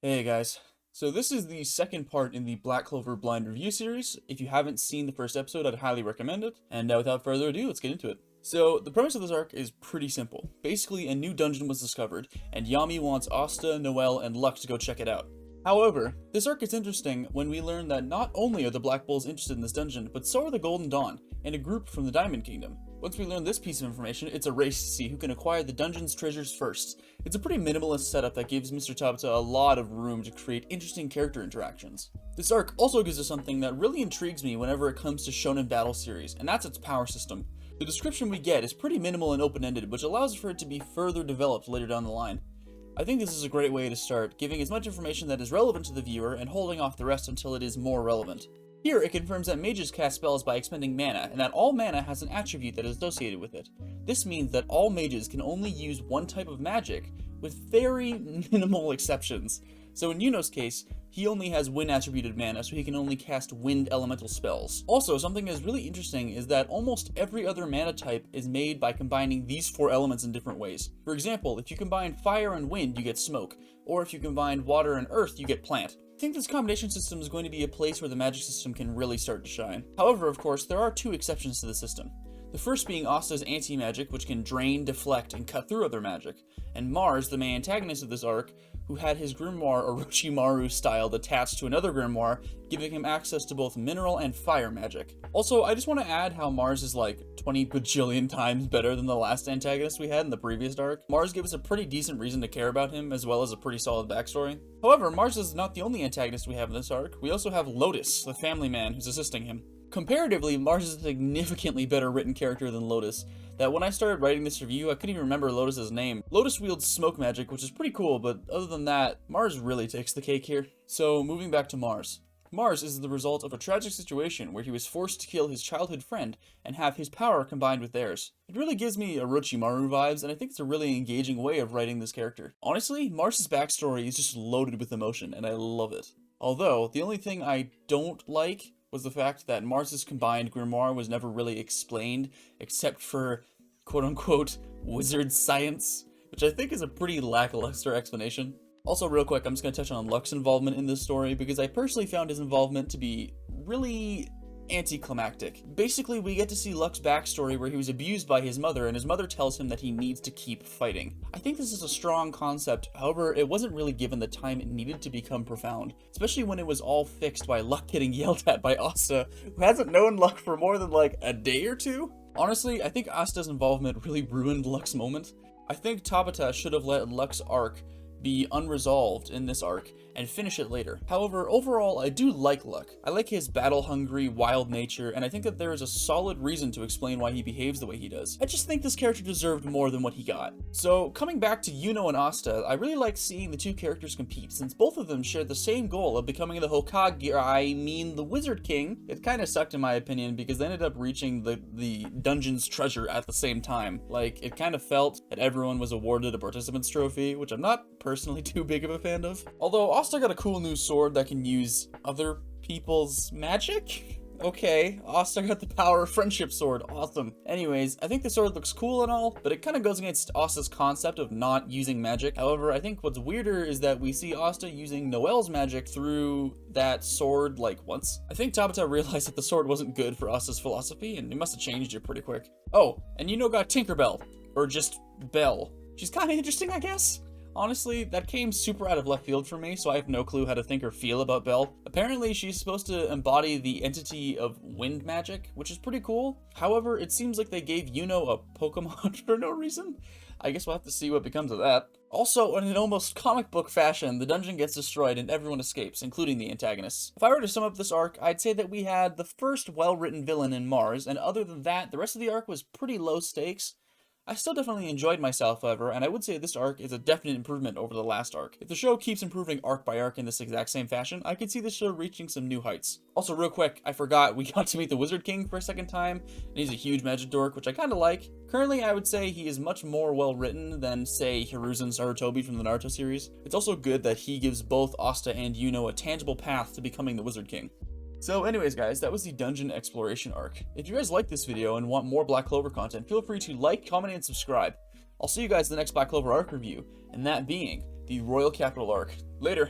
Hey guys, so this is the second part in the Black Clover blind review series. If you haven't seen the first episode, I'd highly recommend it. And without further ado, let's get into it. So the premise of this arc is pretty simple. Basically, a new dungeon was discovered, and Yami wants Asta, Noelle, and Lux to go check it out. However, this arc is interesting when we learn that not only are the Black Bulls interested in this dungeon, but so are the Golden Dawn, and a group from the Diamond Kingdom. Once we learn this piece of information, it's a race to see who can acquire the dungeon's treasures first. It's a pretty minimalist setup that gives Mr. Tabata a lot of room to create interesting character interactions. This arc also gives us something that really intrigues me whenever it comes to shonen battle series, and that's its power system. The description we get is pretty minimal and open-ended, which allows for it to be further developed later down the line. I think this is a great way to start, giving as much information that is relevant to the viewer and holding off the rest until it is more relevant. Here, it confirms that mages cast spells by expending mana, and that all mana has an attribute that is associated with it. This means that all mages can only use one type of magic, with very minimal exceptions. So in Yuno's case, he only has wind attributed mana, so he can only cast wind elemental spells. Also, something that is really interesting is that almost every other mana type is made by combining these four elements in different ways. For example, if you combine fire and wind, you get smoke, or if you combine water and earth, you get plant. I think this combination system is going to be a place where the magic system can really start to shine. However, of course, there are two exceptions to the system. The first being Asta's anti-magic, which can drain, deflect, and cut through other magic, and Mars, the main antagonist of this arc, who had his grimoire Orochimaru styled attached to another grimoire, giving him access to both mineral and fire magic. Also, I just want to add how Mars is like 20 bajillion times better than the last antagonist we had in the previous arc. Mars gave us a pretty decent reason to care about him, as well as a pretty solid backstory. However, Mars is not the only antagonist we have in this arc. We also have Lotus, the family man who's assisting him. Comparatively, Mars is a significantly better written character than Lotus, that when I started writing this review, I couldn't even remember Lotus's name. Lotus wields smoke magic, which is pretty cool, but other than that, Mars really takes the cake here. So, moving back to Mars. Mars is the result of a tragic situation where he was forced to kill his childhood friend and have his power combined with theirs. It really gives me Orochimaru vibes, and I think it's a really engaging way of writing this character. Honestly, Mars's backstory is just loaded with emotion, and I love it. Although, the only thing I don't like was the fact that Mars's combined grimoire was never really explained, except for quote-unquote wizard science, which I think is a pretty lackluster explanation. Also, real quick, I'm just going to touch on Lux's involvement in this story, because I personally found his involvement to be really anticlimactic. Basically, we get to see Lux's backstory where he was abused by his mother, and his mother tells him that he needs to keep fighting. I think this is a strong concept, however, it wasn't really given the time it needed to become profound, especially when it was all fixed by Luck getting yelled at by Asta, who hasn't known Luck for more than like a day or two. Honestly, I think Asta's involvement really ruined Luck's moment. I think Tabata should have let Luck's arc be unresolved in this arc and finish it later. However, overall, I do like Luck. I like his battle-hungry, wild nature, and I think that there is a solid reason to explain why he behaves the way he does. I just think this character deserved more than what he got. So, coming back to Yuno and Asta, I really like seeing the two characters compete, since both of them share the same goal of becoming the Hokage, the Wizard King. It kinda sucked in my opinion, because they ended up reaching the dungeon's treasure at the same time. Like, it kind of felt that everyone was awarded a participant's trophy, which I'm not personally too big of a fan of. Although, Asta got a cool new sword that can use other people's magic? Okay, Asta got the power of friendship sword, awesome. Anyways, I think the sword looks cool and all, but it kind of goes against Asta's concept of not using magic. However, I think what's weirder is that we see Asta using Noelle's magic through that sword like once. I think Tabata realized that the sword wasn't good for Asta's philosophy, and he must have changed it pretty quick. Oh, and Yuno got Tinkerbell, or just Belle. She's kind of interesting, I guess. Honestly, that came super out of left field for me, so I have no clue how to think or feel about Belle. Apparently, she's supposed to embody the entity of wind magic, which is pretty cool. However, it seems like they gave Yuno a Pokemon for no reason. I guess we'll have to see what becomes of that. Also, in an almost comic book fashion, the dungeon gets destroyed and everyone escapes, including the antagonists. If I were to sum up this arc, I'd say that we had the first well-written villain in Mars, and other than that, the rest of the arc was pretty low stakes. I still definitely enjoyed myself, however, and I would say this arc is a definite improvement over the last arc. If the show keeps improving arc by arc in this exact same fashion, I could see the show reaching some new heights. Also, real quick, I forgot, we got to meet the Wizard King for a second time, and he's a huge magic dork, which I kinda like. Currently, I would say he is much more well-written than, say, Hiruzen Sarutobi from the Naruto series. It's also good that he gives both Asta and Yuno a tangible path to becoming the Wizard King. So anyways guys, that was the dungeon exploration arc. If you guys like this video and want more Black Clover content, feel free to like, comment, and subscribe. I'll see you guys in the next Black Clover arc review, and that being the Royal Capital arc. Later!